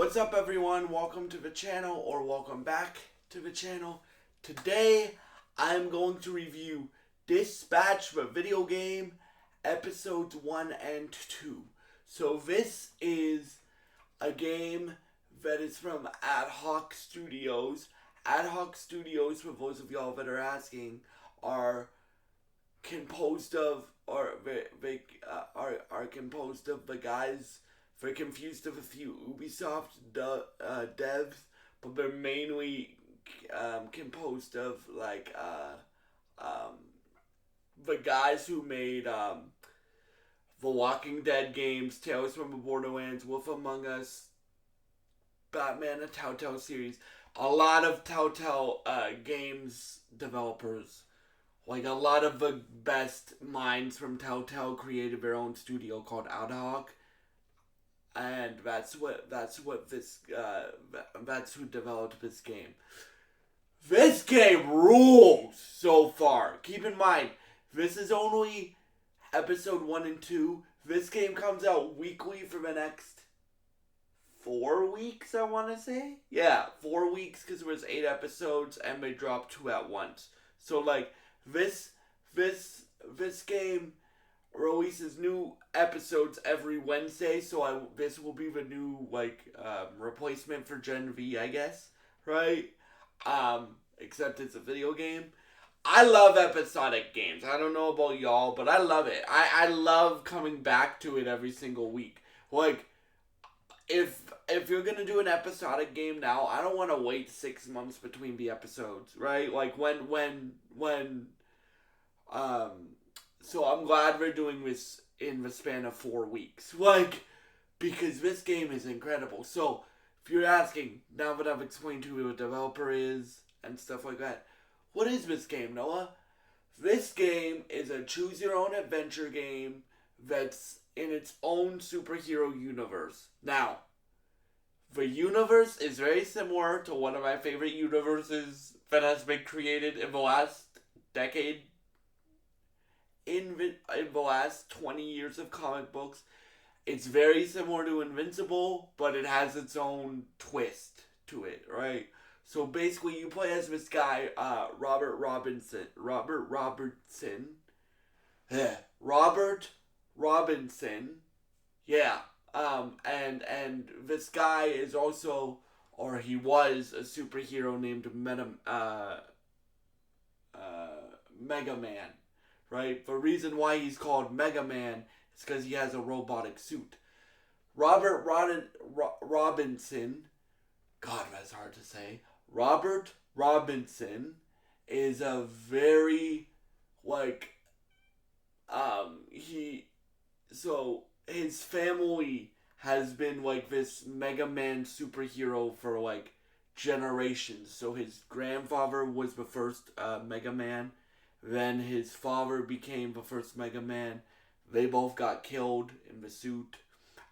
What's up, everyone? Welcome to the channel, or welcome back to the channel. Today, I'm going to review Dispatch the Video Game, Episodes 1 and 2. So this is a game that is from Ad Hoc Studios. Ad Hoc Studios, for those of y'all that are asking, are composed of, or they are composed of the guys. They're confused of a few Ubisoft devs, but they're mainly composed of the guys who made The Walking Dead games, Tales from the Borderlands, Wolf Among Us, Batman, and Telltale series. A lot of Telltale games developers, like a lot of the best minds from Telltale, created their own studio called Ad Hoc. And that's who developed this game. This game rules so far. Keep in mind, this is only episode 1 and 2. This game comes out weekly for the next 4 weeks, I want to say. Yeah, 4 weeks, because there was 8 episodes and they dropped 2 at once. So this game releases new episodes every Wednesday, so this will be the new replacement for Gen V, I guess, right? Except it's a video game. I love episodic games. I don't know about y'all, but I love it. I love coming back to it every single week. Like, if you're gonna do an episodic game now, I don't want to wait 6 months between the episodes, right? Like so I'm glad we're doing this in the span of 4 weeks. Because this game is incredible. So, if you're asking, now that I've explained who the developer is and stuff like that, what is this game, Noah? This game is a choose-your-own-adventure game that's in its own superhero universe. Now, the universe is very similar to one of my favorite universes that has been created in the last decade. In the last 20 years of comic books. It's very similar to Invincible, but it has its own twist to it, right? So basically, you play as this guy, Robert Robinson. Yeah. And this guy is also, or he was, a superhero named Mega Man. Right? The reason why he's called Mega Man is because he has a robotic suit. Robert Robinson, God, that's hard to say. Robert Robinson is a very, his family has been this Mega Man superhero for generations. So his grandfather was the first Mega Man. Then his father became the first Mega Man. They both got killed in the suit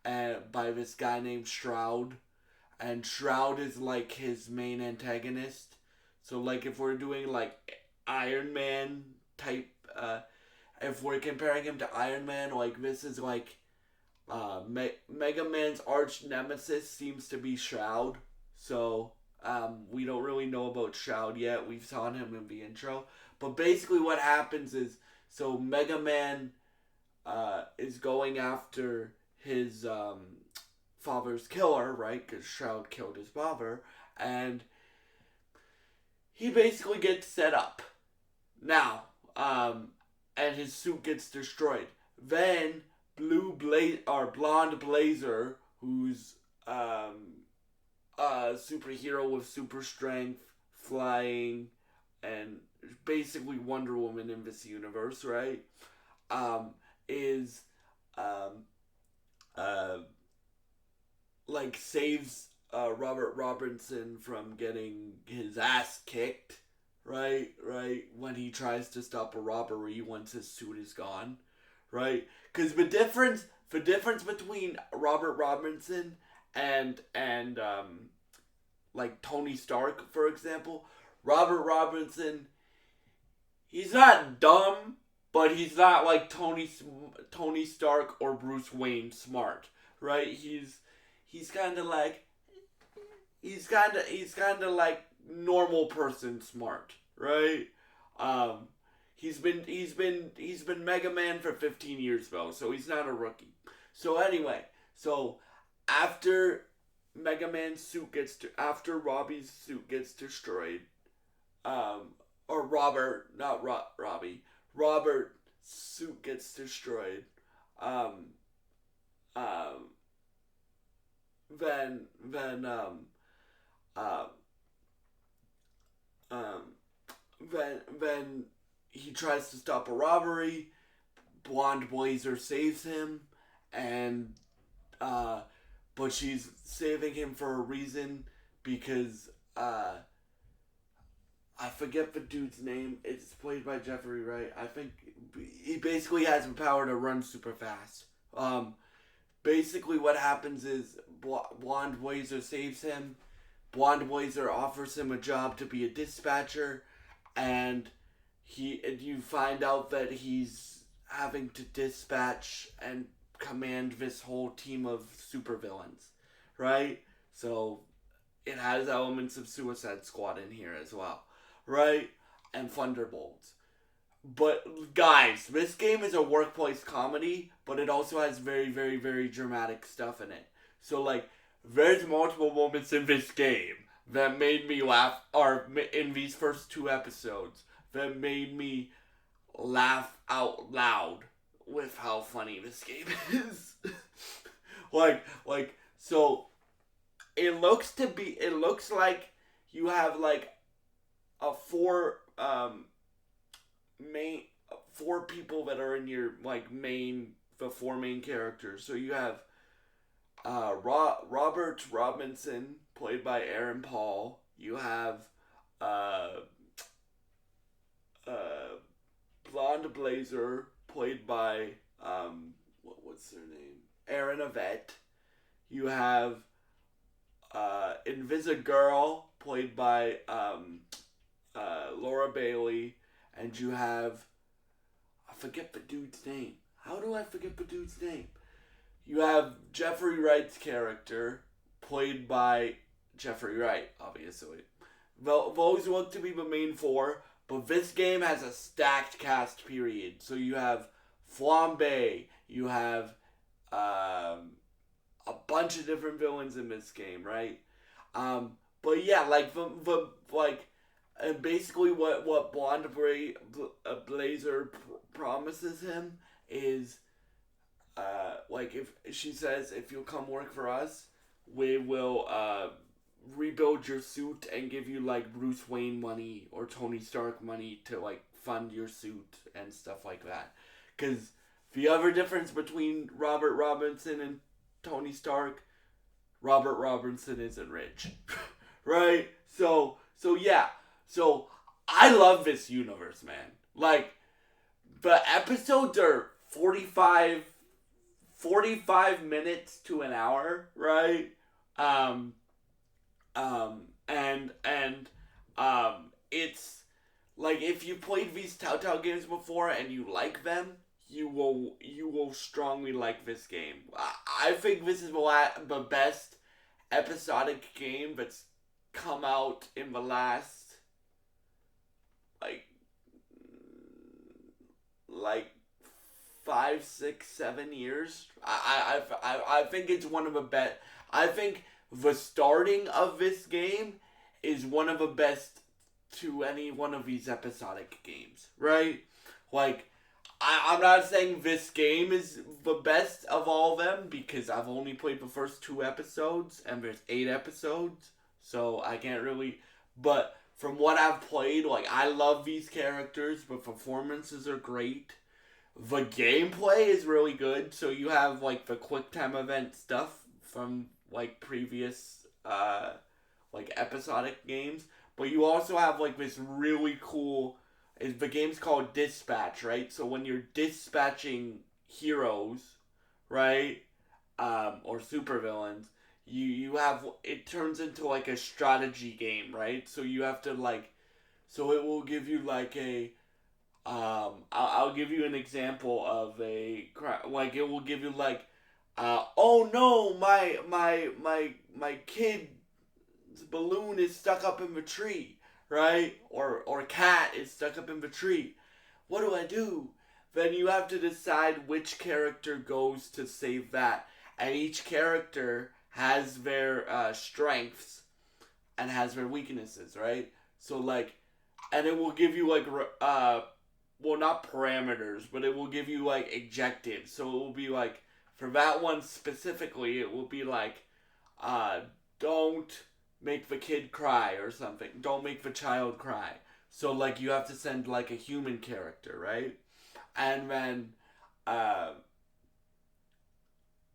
by this guy named Shroud. And Shroud is his main antagonist. So if we're doing Iron Man type, if we're comparing him to Iron Man, this is Mega Man's arch nemesis seems to be Shroud. So we don't really know about Shroud yet. We've saw him in the intro. But basically what happens is, so Mega Man is going after his father's killer, right? Because Shroud killed his father. And he basically gets set up. Now, and his suit gets destroyed. Then Blonde Blazer, who's a superhero with super strength, flying, and basically Wonder Woman in this universe, right? Saves Robert Robinson from getting his ass kicked, right? When he tries to stop a robbery once his suit is gone, right? Because the difference between Robert Robinson and Tony Stark, for example, Robert Robinson, he's not dumb, but he's not like Tony Stark or Bruce Wayne smart, right? He's kind of he's kind of like normal person smart, right? Um, he's been Mega Man for 15 years though, so he's not a rookie. So anyway, so after after Robbie's suit gets destroyed, um, or Robert, not Robbie, Robert's suit gets destroyed. Um, um, um, um, then he tries to stop a robbery. Blonde Blazer saves him, and uh, but she's saving him for a reason because I forget the dude's name. It's played by Jeffrey Wright. I think he basically has the power to run super fast. Basically, what happens is Blonde Blazer saves him. Blonde Blazer offers him a job to be a dispatcher, and you find out that he's having to dispatch and command this whole team of supervillains, right? So it has elements of Suicide Squad in here as well, right? And Thunderbolts. But guys, this game is a workplace comedy, but it also has very, very, very dramatic stuff in it. So like, there's multiple moments in this game that made me laugh, or in these first two episodes, that made me laugh out loud with how funny this game is. So it looks like you have like a main four people that are in your like the four main characters. So you have Robert Robinson, played by Aaron Paul. You have uh, uh, Blonde Blazer, played by what's her name? Erin Yvette. You have Invisigirl, played by Laura Bailey, and you have I forget the dude's name. How do I forget the dude's name? You have Jeffrey Wright's character, played by Jeffrey Wright, obviously. Those look to be the main four, but this game has a stacked cast, period. So you have Flambe, you have a bunch of different villains in this game, right? But yeah, like the like, and basically what Blazer promises him is, like if she says if you'll come work for us, we will rebuild your suit and give you like Bruce Wayne money or Tony Stark money to like fund your suit and stuff like that. Because the other difference between Robert Robinson and Tony Stark, Robert Robinson isn't rich, right? So so I love this universe, man. Like the episodes are 45 minutes to an hour, right? Um, it's like if you played these Telltale games before and you like them, you will strongly like this game. I think this is the best episodic game that's come out in the last like like 5, 6, 7 years. I think it's one of the best. I think the starting of this game is one of the best to any one of these episodic games, right? Like, I'm not saying this game is the best of all of them because I've only played the first two episodes and there's 8 episodes, so I can't really. But from what I've played, like, I love these characters, the performances are great. The gameplay is really good, so you have like the quick time event stuff from like previous like episodic games, but you also have like this really cool. The game's called Dispatch, right? So when you're dispatching heroes, right, or supervillains, you have it turns into like a strategy game, right? So you have to like, so it will give you like a I'll give you an example of like it will give you like, oh no, my kid's balloon is stuck up in the tree, right? Or cat is stuck up in the tree. What do I do? Then you have to decide which character goes to save that. And each character has their strengths and has their weaknesses, right? So, like, and it will give you, like, well, not parameters, but it will give you, like, objectives. So it will be, like, for that one specifically, it will be, like, don't make the kid cry or something. Don't make the child cry. So, like, you have to send, like, a human character, right? And then, uh,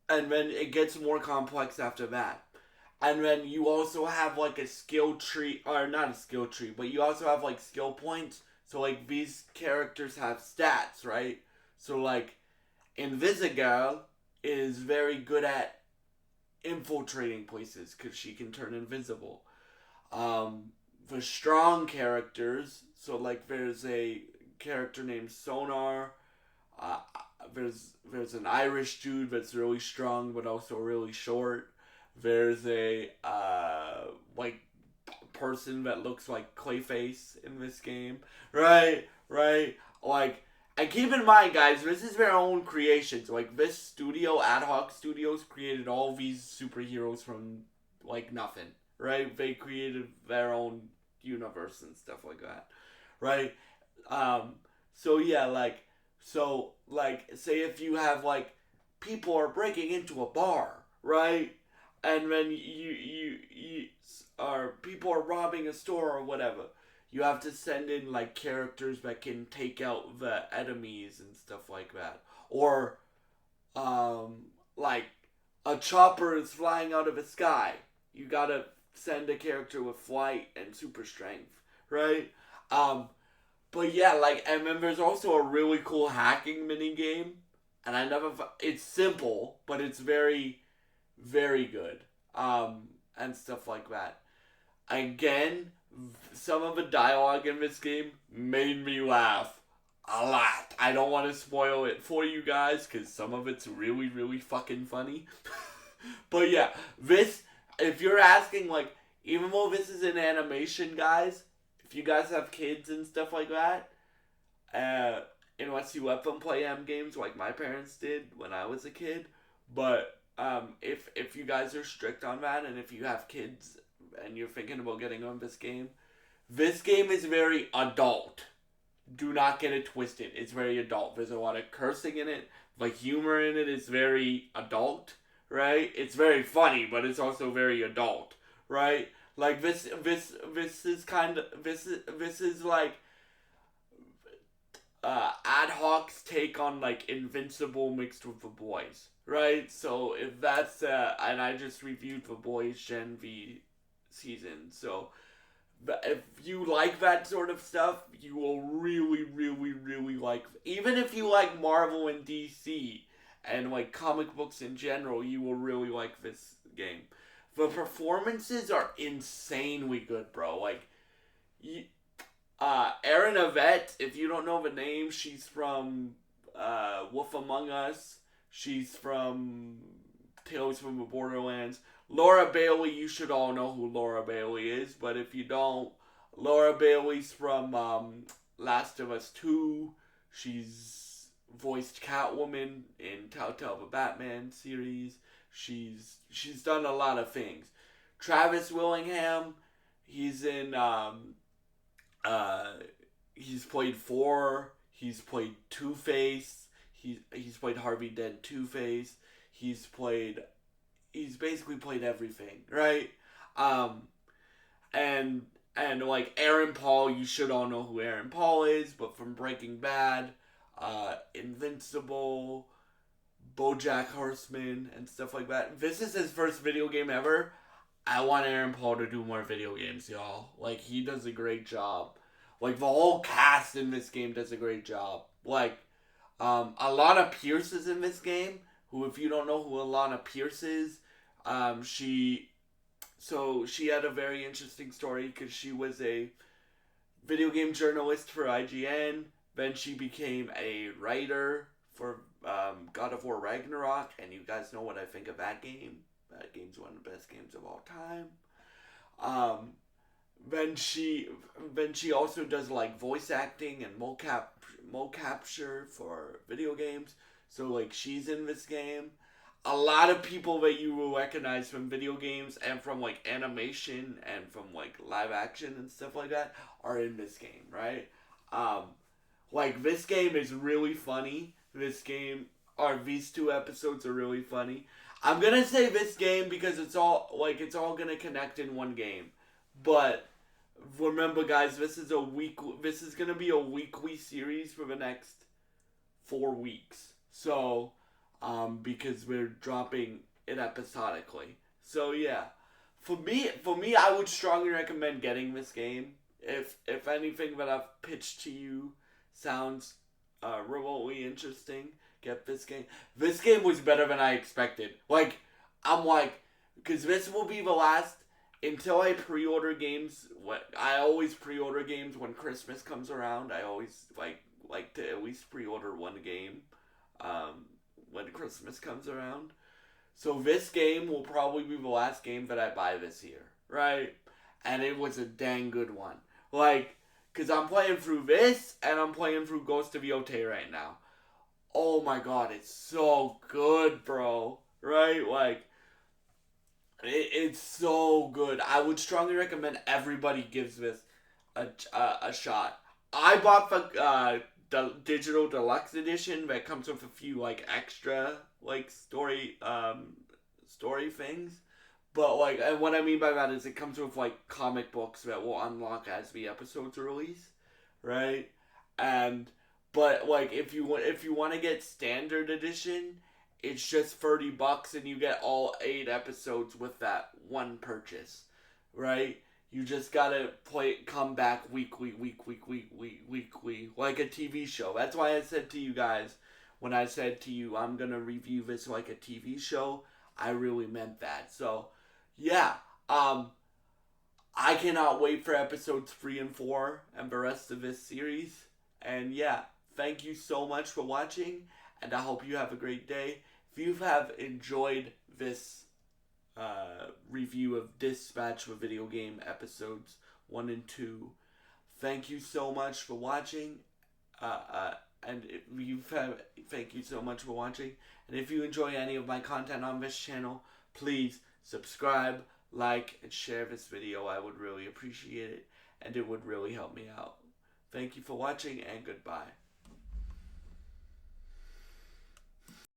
and then it gets more complex after that. And then you also have, like, a skill tree, or not a skill tree, but you also have, like, skill points. So, like, these characters have stats, right? So, like, Invisigirl is very good at infiltrating places because she can turn invisible. The strong characters, so, like, there's a character named Sonar. Uh, there's an Irish dude that's really strong but also really short. There's a like person that looks like Clayface in this game, right? Like, and keep in mind, guys, this is their own creations. Like, this studio, Ad Hoc Studios, created all these superheroes from, like, nothing, right? They created their own universe and stuff like that, right? So yeah, like, say if you have, like, people are breaking into a bar, right? And then or people are robbing a store or whatever. You have to send in, like, characters that can take out the enemies and stuff like that. Or, like, a chopper is flying out of the sky. You gotta send a character with flight and super strength, right? But yeah, like, and then there's also a really cool hacking mini game, and it's simple, but it's very, very good, and stuff like that. Again, some of the dialogue in this game made me laugh a lot. I don't want to spoil it for you guys because some of it's really, really fucking funny. But yeah, if you're asking, like, even though this is an animation, guys, if you guys have kids and stuff like that, unless you let them play M games like my parents did when I was a kid, but if you guys are strict on that, and if you have kids and you're thinking about getting on this game is very adult. Do not get it twisted. It's very adult. There's a lot of cursing in it. The humor in it is very adult, right? It's very funny, but it's also very adult, right? Like, this is like Ad Hoc's take on, like, Invincible mixed with The Boys, right? So if that's and I just reviewed The Boys Gen V season, so if you like that sort of stuff, you will really, really, really like. Even if you like Marvel and DC and, like, comic books in general, you will really like this game. The performances are insanely good, bro. Like, Erin Yvette, if you don't know the name, she's from Wolf Among Us. She's from Tales from the Borderlands. Laura Bailey, you should all know who Laura Bailey is, but if you don't, Laura Bailey's from Last of Us 2. She's voiced Catwoman in Telltale the Batman series. She's done a lot of things. Travis Willingham, he's in he's played Thor, he's played Two-Face, he's played Harvey Dent Two-Face, he's basically played everything, right? And like, Aaron Paul, you should all know who Aaron Paul is, but from Breaking Bad, Invincible, BoJack Horseman, and stuff like that. This is his first video game ever. I want Aaron Paul to do more video games, y'all. Like, he does a great job. Like, the whole cast in this game does a great job. Like, Alana Pierce is in this game, who, if you don't know who Alana Pierce is, she had a very interesting story because she was a video game journalist for IGN. Then she became a writer for God of War Ragnarok, and you guys know what I think of that game. That game's one of the best games of all time. Um, then she also does like voice acting and mocapture for video games. So like she's in this game. A lot of people that you will recognize from video games and from like animation and from like live action and stuff like that are in this game, right? Um, like this game is really funny. This game or these two episodes are really funny. I'm gonna say this game because it's all gonna connect in one game. But remember guys, this is gonna be a weekly series for the next 4 weeks. So because we're dropping it episodically. So yeah. For me I would strongly recommend getting this game. If anything that I've pitched to you sounds remotely interesting, get this game. This game was better than I expected. I'm like, because this will be the last until I pre-order games. What I always pre-order games when Christmas comes around. I always like to at least pre-order one game when Christmas comes around. So this game will probably be the last game that I buy this year, right? And it was a dang good one. Like, because I'm playing through this and I'm playing through Ghost of Yotei right now. Oh my god, it's so good, bro. Right? Like, it's so good. I would strongly recommend everybody gives this a shot. I bought the digital deluxe edition that comes with a few like extra like story things. But like, and what I mean by that is it comes with like comic books that will unlock as the episodes release, right? And but like if you want to get standard edition, it's just $30 and you get all 8 episodes with that one purchase, right? You just gotta come back weekly, like a TV show. That's why I said to you guys, when I said to you, I'm gonna review this like a TV show, I really meant that. So, yeah, I cannot wait for episodes 3 and 4 and the rest of this series. And yeah, thank you so much for watching, and I hope you have a great day. If you have enjoyed this review of Dispatch for Video Game episodes 1 and 2, thank you so much for watching. And if you've had, thank you so much for watching. And if you enjoy any of my content on this channel, please subscribe, like, and share this video. I would really appreciate it, and it would really help me out. Thank you for watching, and goodbye.